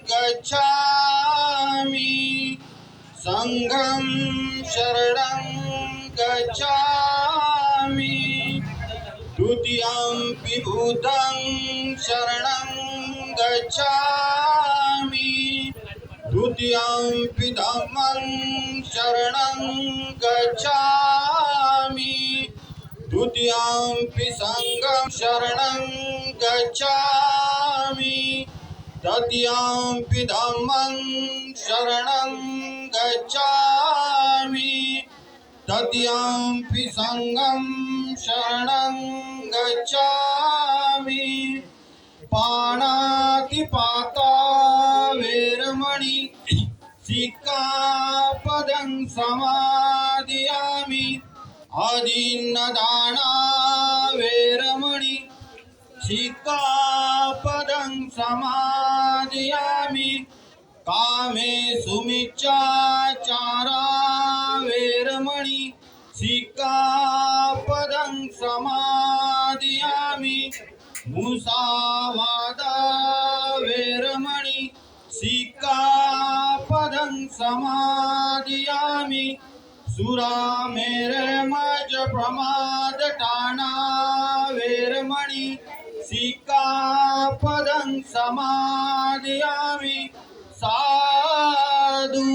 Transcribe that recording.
गच्छामि संघं शरणं गच्छामि द्वितीयंपि बुद्धं शरणं गच्छामि द्वितीयंपि धम्मं शरणं गच्छामि द्वितीयंपि संघं शरणं गच्छामि तृतीयंपि धम्मं शरणं गच्छामि तृतीयंपि संघं शरणं गच्छामि पाणातिपाता वेरमणि सिक्खापदं समादियामि अदीन्नदाना वेरमणि सिक्खापदं समादियामि कामेषु मिच्छाचारा वेरमणि सिक्खापदं समादियामि मुसावादा वेरमणि सिक्खापदं समादियामि सुरामेरमज प्रमादटाना वेरमणि सिक्खापदं समादियामि साधु